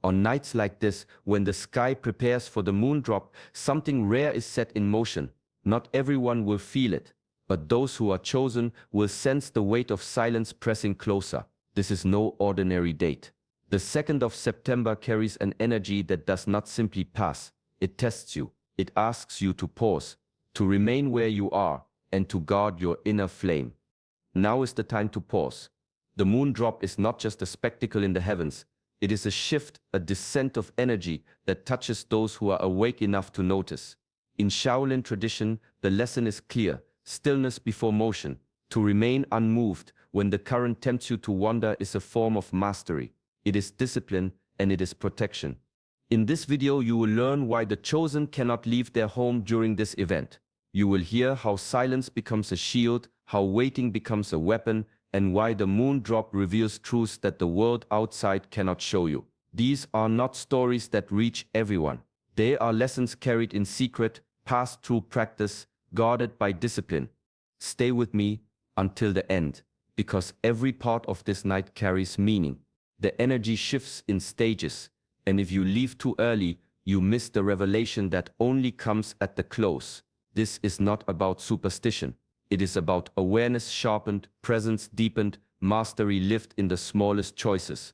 On nights like this, when the sky prepares for the moon drop, something rare is set in motion. Not everyone will feel it, but those who are chosen will sense the weight of silence pressing closer. This is no ordinary date. The 2nd of September carries an energy that does not simply pass. It tests you. It asks you to pause, to remain where you are, and to guard your inner flame. Now is the time to pause. The moon drop is not just a spectacle in the heavens. It is a shift, a descent of energy that touches those who are awake enough to notice. In Shaolin tradition, the lesson is clear: stillness before motion. To remain unmoved when the current tempts you to wander is a form of mastery. It is discipline and it is protection. In this video, you will learn why the chosen cannot leave their home during this event. You will hear how silence becomes a shield, how waiting becomes a weapon, and why the moon drop reveals truths that the world outside cannot show you. These are not stories that reach everyone. They are lessons carried in secret, passed through practice, guarded by discipline. Stay with me until the end, because every part of this night carries meaning. The energy shifts in stages, and if you leave too early, you miss the revelation that only comes at the close. This is not about superstition. It is about awareness sharpened, presence deepened, mastery lived in the smallest choices.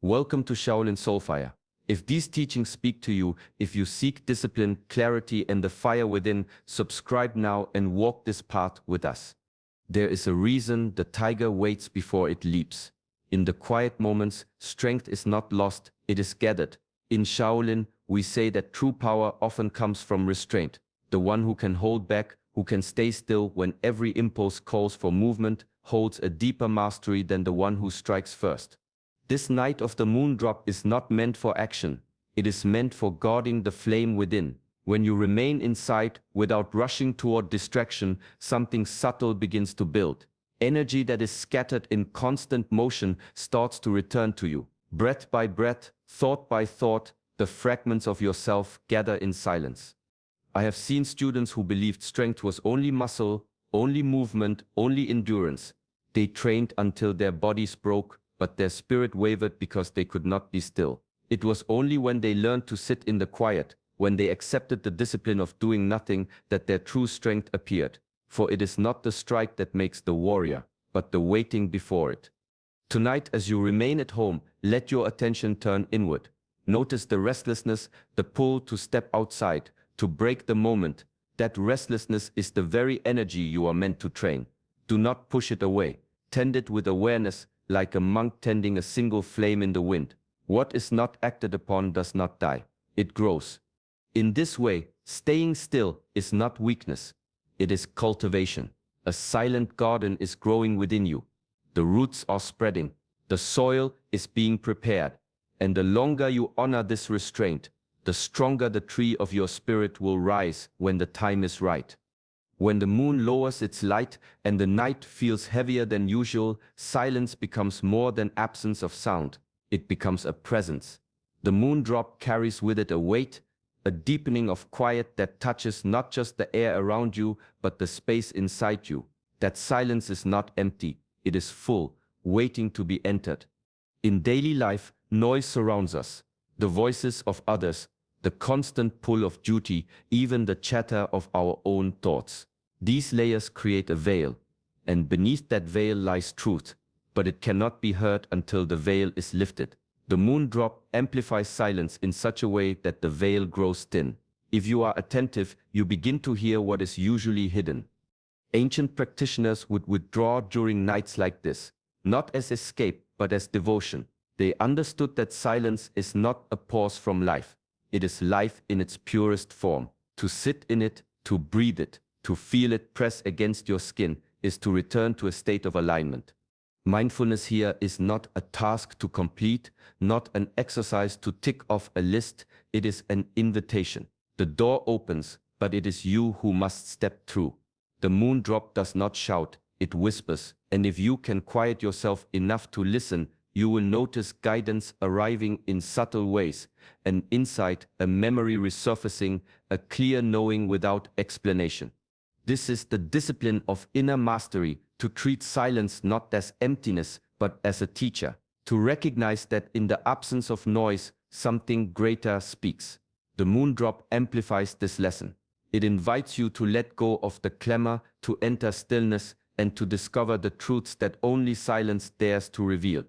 Welcome to Shaolin Soulfire. If these teachings speak to you, if you seek discipline, clarity, and the fire within, subscribe now and walk this path with us. There is a reason the tiger waits before it leaps. In the quiet moments, strength is not lost, it is gathered. In Shaolin, we say that true power often comes from restraint. The one who can hold back, who can stay still when every impulse calls for movement, holds a deeper mastery than the one who strikes first. This night of the moon drop is not meant for action. It is meant for guarding the flame within. When you remain inside, without rushing toward distraction, something subtle begins to build. Energy that is scattered in constant motion starts to return to you. Breath by breath, thought by thought, the fragments of yourself gather in silence. I have seen students who believed strength was only muscle, only movement, only endurance. They trained until their bodies broke, but their spirit wavered because they could not be still. It was only when they learned to sit in the quiet, when they accepted the discipline of doing nothing, that their true strength appeared. For it is not the strike that makes the warrior, but the waiting before it. Tonight, as you remain at home, let your attention turn inward. Notice the restlessness, the pull to step outside, to break the moment. That restlessness is the very energy you are meant to train. Do not push it away. Tend it with awareness, like a monk tending a single flame in the wind. What is not acted upon does not die. It grows. In this way, staying still is not weakness. It is cultivation. A silent garden is growing within you. The roots are spreading. The soil is being prepared. And the longer you honor this restraint, the stronger the tree of your spirit will rise when the time is right. When the moon lowers its light and the night feels heavier than usual, silence becomes more than absence of sound. It becomes a presence. The moon drop carries with it a weight, a deepening of quiet that touches not just the air around you, but the space inside you. That silence is not empty, it is full, waiting to be entered. In daily life, noise surrounds us. The voices of others, the constant pull of duty, even the chatter of our own thoughts. These layers create a veil, and beneath that veil lies truth, but it cannot be heard until the veil is lifted. The moon drop amplifies silence in such a way that the veil grows thin. If you are attentive, you begin to hear what is usually hidden. Ancient practitioners would withdraw during nights like this, not as escape, but as devotion. They understood that silence is not a pause from life. It is life in its purest form. To sit in it, to breathe it, to feel it press against your skin is to return to a state of alignment. Mindfulness here is not a task to complete, not an exercise to tick off a list. It is an invitation. The door opens, but it is you who must step through. The moon drop does not shout, it whispers, and if you can quiet yourself enough to listen, you will notice guidance arriving in subtle ways, an insight, a memory resurfacing, a clear knowing without explanation. This is the discipline of inner mastery, to treat silence not as emptiness, but as a teacher. To recognize that in the absence of noise, something greater speaks. The moon drop amplifies this lesson. It invites you to let go of the clamor, to enter stillness, and to discover the truths that only silence dares to reveal.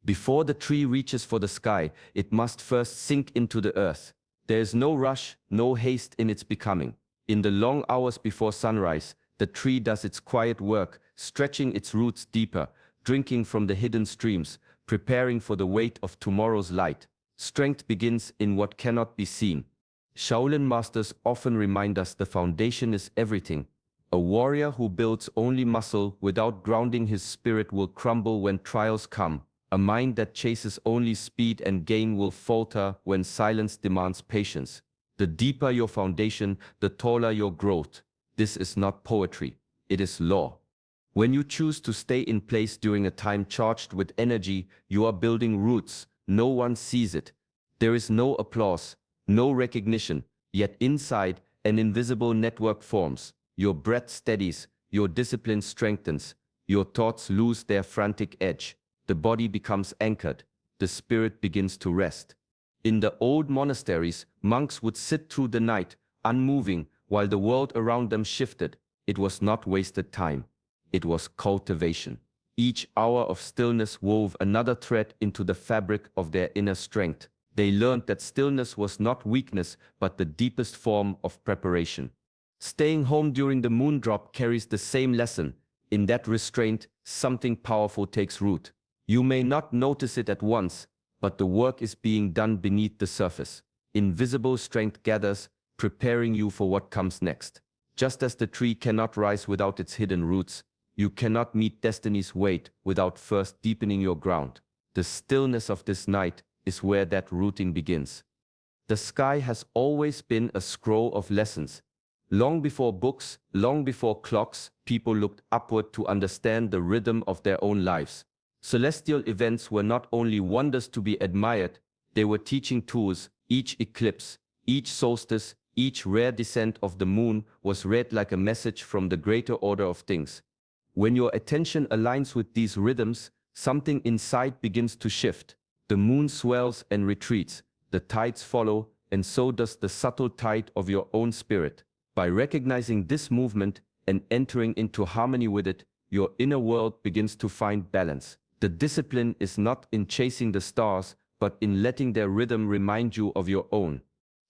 Before the tree reaches for the sky, it must first sink into the earth. There is no rush, no haste in its becoming. In the long hours before sunrise, the tree does its quiet work, stretching its roots deeper, drinking from the hidden streams, preparing for the weight of tomorrow's light. Strength begins in what cannot be seen. Shaolin masters often remind us the foundation is everything. A warrior who builds only muscle without grounding his spirit will crumble when trials come. A mind that chases only speed and gain will falter when silence demands patience. The deeper your foundation, the taller your growth. This is not poetry, it is law. When you choose to stay in place during a time charged with energy, you are building roots. No one sees it. There is no applause, no recognition, yet inside, an invisible network forms. Your breath steadies, your discipline strengthens, your thoughts lose their frantic edge. The body becomes anchored, the spirit begins to rest. In the old monasteries, monks would sit through the night, unmoving, while the world around them shifted. It was not wasted time. It was cultivation. Each hour of stillness wove another thread into the fabric of their inner strength. They learned that stillness was not weakness, but the deepest form of preparation. Staying home during the moon drop carries the same lesson. In that restraint, something powerful takes root. You may not notice it at once, but the work is being done beneath the surface. Invisible strength gathers, preparing you for what comes next. Just as the tree cannot rise without its hidden roots, you cannot meet destiny's weight without first deepening your ground. The stillness of this night is where that rooting begins. The sky has always been a scroll of lessons. Long before books, long before clocks, people looked upward to understand the rhythm of their own lives. Celestial events were not only wonders to be admired, they were teaching tools. Each eclipse, each solstice, each rare descent of the moon was read like a message from the greater order of things. When your attention aligns with these rhythms, something inside begins to shift. The moon swells and retreats, the tides follow, and so does the subtle tide of your own spirit. By recognizing this movement and entering into harmony with it, your inner world begins to find balance. The discipline is not in chasing the stars, but in letting their rhythm remind you of your own.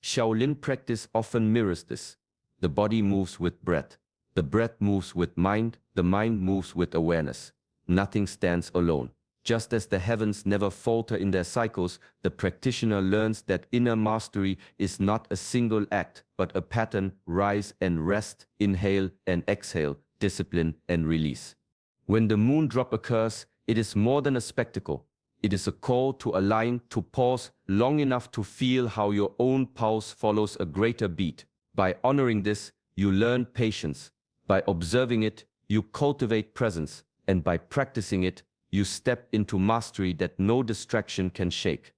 Shaolin practice often mirrors this. The body moves with breath. The breath moves with mind. The mind moves with awareness. Nothing stands alone. Just as the heavens never falter in their cycles, the practitioner learns that inner mastery is not a single act, but a pattern: rise and rest, inhale and exhale, discipline and release. When the moon drop occurs, it is more than a spectacle. It is a call to align, to pause long enough to feel how your own pulse follows a greater beat. By honoring this, you learn patience. By observing it, you cultivate presence. And by practicing it, you step into mastery that no distraction can shake.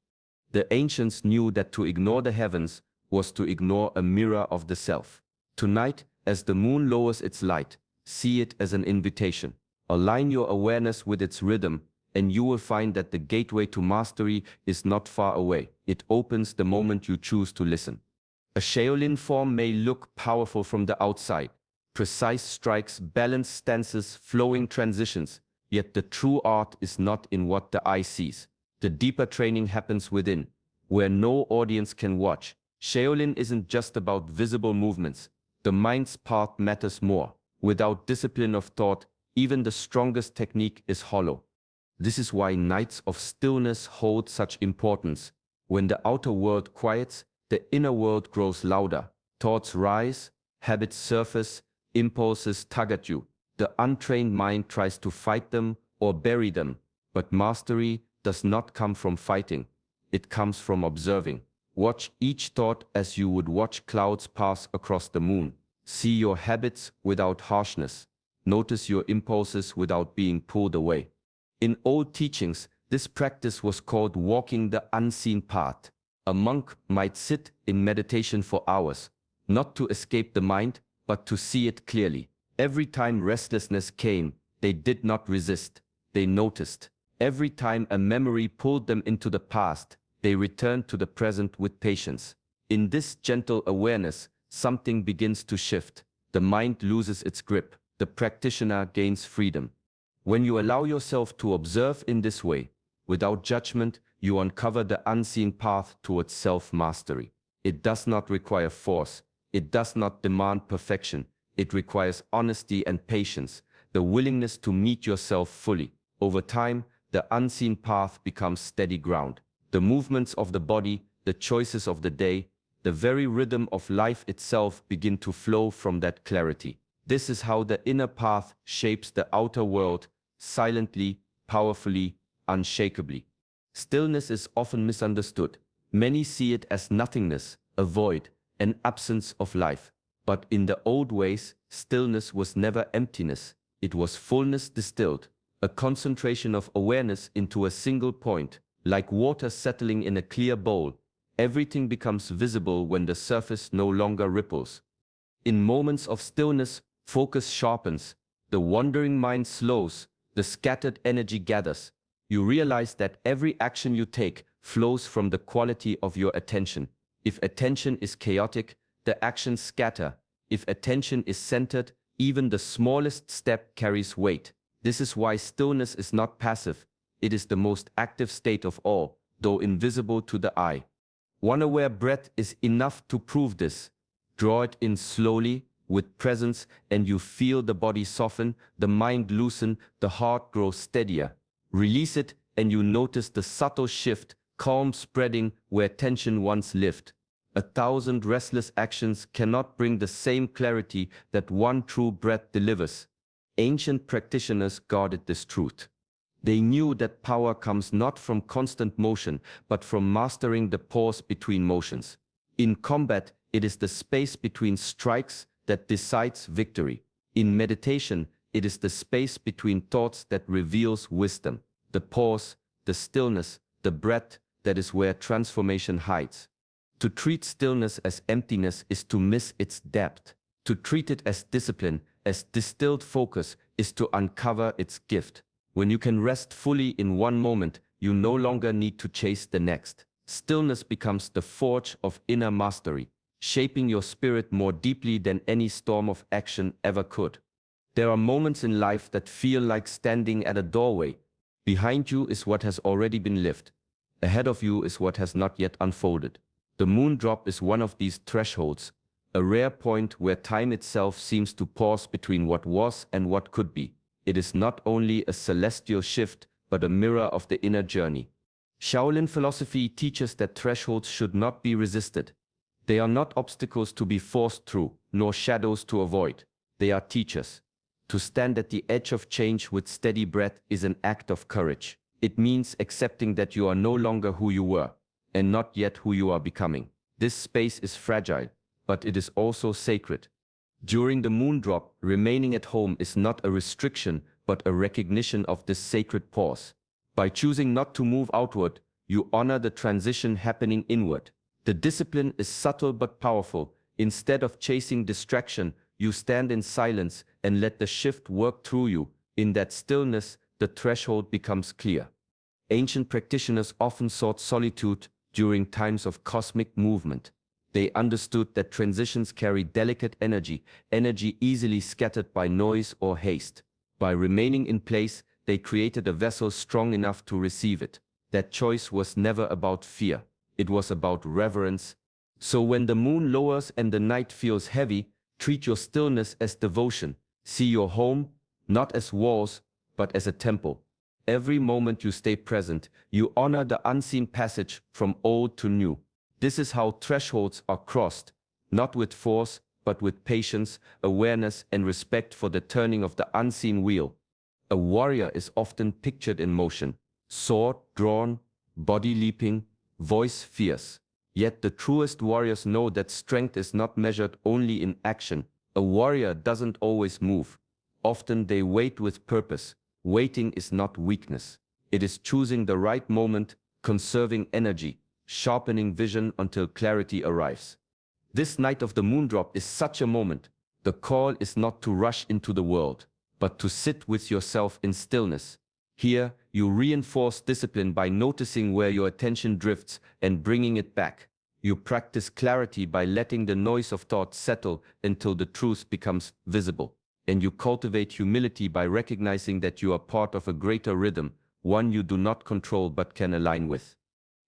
The ancients knew that to ignore the heavens was to ignore a mirror of the self. Tonight, as the moon lowers its light, see it as an invitation. Align your awareness with its rhythm, and you will find that the gateway to mastery is not far away. It opens the moment you choose to listen. A Shaolin form may look powerful from the outside. Precise strikes, balanced stances, flowing transitions. Yet the true art is not in what the eye sees. The deeper training happens within, where no audience can watch. Shaolin isn't just about visible movements. The mind's part matters more. Without discipline of thought, even the strongest technique is hollow. This is why nights of stillness hold such importance. When the outer world quiets, the inner world grows louder. Thoughts rise, habits surface, impulses tug at you. The untrained mind tries to fight them or bury them, but mastery does not come from fighting. It comes from observing. Watch each thought as you would watch clouds pass across the moon. See your habits without harshness. Notice your impulses without being pulled away. In old teachings, this practice was called walking the unseen path. A monk might sit in meditation for hours, not to escape the mind, but to see it clearly. Every time restlessness came, they did not resist, they noticed. Every time a memory pulled them into the past, they return to the present with patience. In this gentle awareness, something begins to shift. The mind loses its grip. The practitioner gains freedom. When you allow yourself to observe in this way, without judgment, you uncover the unseen path towards self-mastery. It does not require force. It does not demand perfection. It requires honesty and patience, the willingness to meet yourself fully. Over time, the unseen path becomes steady ground. The movements of the body, the choices of the day, the very rhythm of life itself begin to flow from that clarity. This is how the inner path shapes the outer world, silently, powerfully, unshakably. Stillness is often misunderstood. Many see it as nothingness, a void, an absence of life. But in the old ways, stillness was never emptiness. It was fullness distilled, a concentration of awareness into a single point. Like water settling in a clear bowl, everything becomes visible when the surface no longer ripples. In moments of stillness, focus sharpens, the wandering mind slows, the scattered energy gathers. You realize that every action you take flows from the quality of your attention. If attention is chaotic, the actions scatter. If attention is centered, even the smallest step carries weight. This is why stillness is not passive. It is the most active state of all, though invisible to the eye. One aware breath is enough to prove this. Draw it in slowly, with presence, and you feel the body soften, the mind loosen, the heart grow steadier. Release it, and you notice the subtle shift, calm spreading where tension once lived. 1,000 restless actions cannot bring the same clarity that one true breath delivers. Ancient practitioners guarded this truth. They knew that power comes not from constant motion, but from mastering the pause between motions. In combat, it is the space between strikes that decides victory. In meditation, it is the space between thoughts that reveals wisdom. The pause, the stillness, the breath, that is where transformation hides. To treat stillness as emptiness is to miss its depth. To treat it as discipline, as distilled focus, is to uncover its gift. When you can rest fully in one moment, you no longer need to chase the next. Stillness becomes the forge of inner mastery, shaping your spirit more deeply than any storm of action ever could. There are moments in life that feel like standing at a doorway. Behind you is what has already been lived. Ahead of you is what has not yet unfolded. The moon drop is one of these thresholds, a rare point where time itself seems to pause between what was and what could be. It is not only a celestial shift, but a mirror of the inner journey. Shaolin philosophy teaches that thresholds should not be resisted. They are not obstacles to be forced through, nor shadows to avoid. They are teachers. To stand at the edge of change with steady breath is an act of courage. It means accepting that you are no longer who you were, and not yet who you are becoming. This space is fragile, but it is also sacred. During the moon drop, remaining at home is not a restriction, but a recognition of this sacred pause. By choosing not to move outward, you honor the transition happening inward. The discipline is subtle but powerful. Instead of chasing distraction, you stand in silence and let the shift work through you. In that stillness, the threshold becomes clear. Ancient practitioners often sought solitude during times of cosmic movement. They understood that transitions carry delicate energy easily scattered by noise or haste. By remaining in place, they created a vessel strong enough to receive it. That choice was never about fear. It was about reverence. So when the moon lowers and the night feels heavy, treat your stillness as devotion. See your home, not as walls, but as a temple. Every moment you stay present, you honor the unseen passage from old to new. This is how thresholds are crossed, not with force, but with patience, awareness, and respect for the turning of the unseen wheel. A warrior is often pictured in motion, sword drawn, body leaping, voice fierce. Yet the truest warriors know that strength is not measured only in action. A warrior doesn't always move. Often they wait with purpose. Waiting is not weakness. It is choosing the right moment, conserving energy, sharpening vision until clarity arrives. This night of the moon drop is such a moment. The call is not to rush into the world, but to sit with yourself in stillness. Here, you reinforce discipline by noticing where your attention drifts and bringing it back. You practice clarity by letting the noise of thought settle until the truth becomes visible. And you cultivate humility by recognizing that you are part of a greater rhythm, one you do not control but can align with.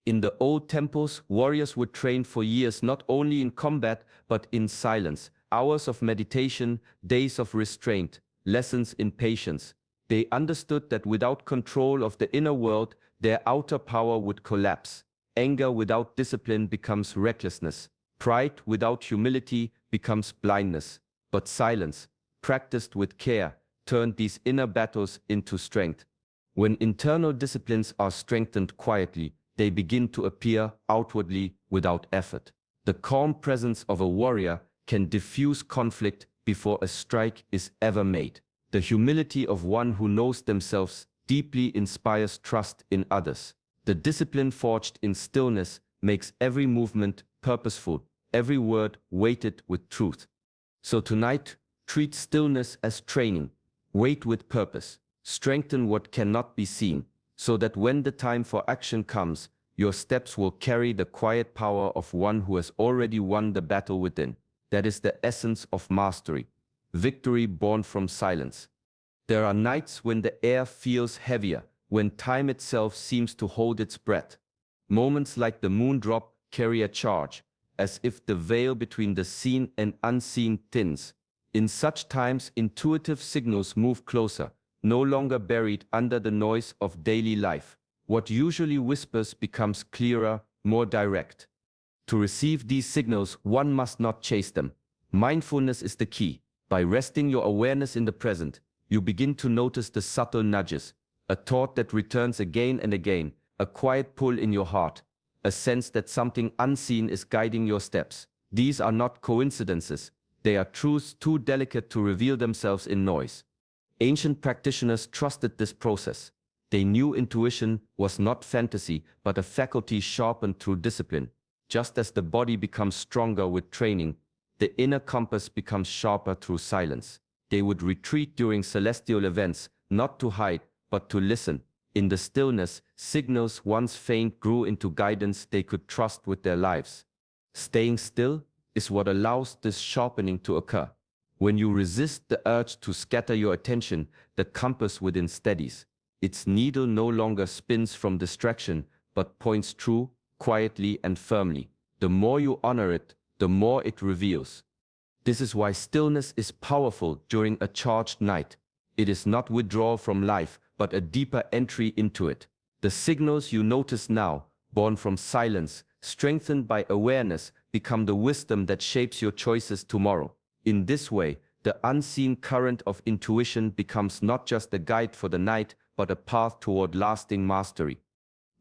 In the old temples, warriors would train for years not only in combat but in silence, hours of meditation, days of restraint, lessons in patience. They understood that without control of the inner world, their outer power would collapse. Anger without discipline becomes recklessness. Pride without humility becomes blindness. But silence, practiced with care, turned these inner battles into strength. When internal disciplines are strengthened quietly, they begin to appear outwardly without effort. The calm presence of a warrior can diffuse conflict before a strike is ever made. The humility of one who knows themselves deeply inspires trust in others. The discipline forged in stillness makes every movement purposeful, every word weighted with truth. So tonight, treat stillness as training. Wait with purpose. Strengthen what cannot be seen, so that when the time for action comes, your steps will carry the quiet power of one who has already won the battle within. That is the essence of mastery. Victory born from silence. There are nights when the air feels heavier, when time itself seems to hold its breath. Moments like the moon drop carry a charge, as if the veil between the seen and unseen thins. In such times, intuitive signals move closer, no longer buried under the noise of daily life. What usually whispers becomes clearer, more direct. To receive these signals, one must not chase them. Mindfulness is the key. By resting your awareness in the present, you begin to notice the subtle nudges, a thought that returns again and again, a quiet pull in your heart, a sense that something unseen is guiding your steps. These are not coincidences. They are truths too delicate to reveal themselves in noise. Ancient practitioners trusted this process. They knew intuition was not fantasy, but a faculty sharpened through discipline. Just as the body becomes stronger with training, the inner compass becomes sharper through silence. They would retreat during celestial events, not to hide, but to listen. In the stillness, signals once faint grew into guidance they could trust with their lives. Staying still is what allows this sharpening to occur. When you resist the urge to scatter your attention, the compass within steadies. Its needle no longer spins from distraction, but points true, quietly and firmly. The more you honor it, the more it reveals. This is why stillness is powerful during a charged night. It is not withdrawal from life, but a deeper entry into it. The signals you notice now, born from silence, strengthened by awareness, become the wisdom that shapes your choices tomorrow. In this way, the unseen current of intuition becomes not just a guide for the night, but a path toward lasting mastery.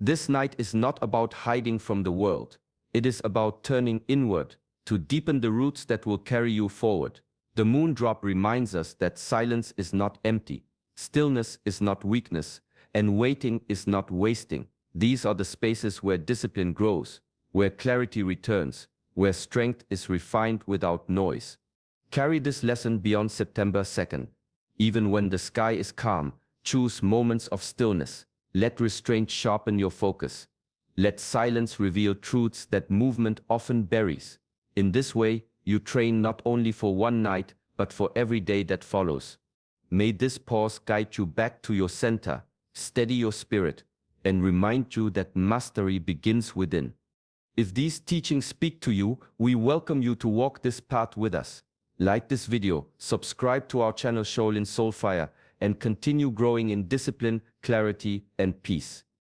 This night is not about hiding from the world. It is about turning inward, to deepen the roots that will carry you forward. The moon drop reminds us that silence is not empty, stillness is not weakness, and waiting is not wasting. These are the spaces where discipline grows, where clarity returns, where strength is refined without noise. Carry this lesson beyond September 2nd. Even when the sky is calm, choose moments of stillness. Let restraint sharpen your focus. Let silence reveal truths that movement often buries. In this way, you train not only for one night, but for every day that follows. May this pause guide you back to your center, steady your spirit, and remind you that mastery begins within. If these teachings speak to you, we welcome you to walk this path with us. Like this video, subscribe to our channel Shaolin Soulfire, and continue growing in discipline, clarity, and peace.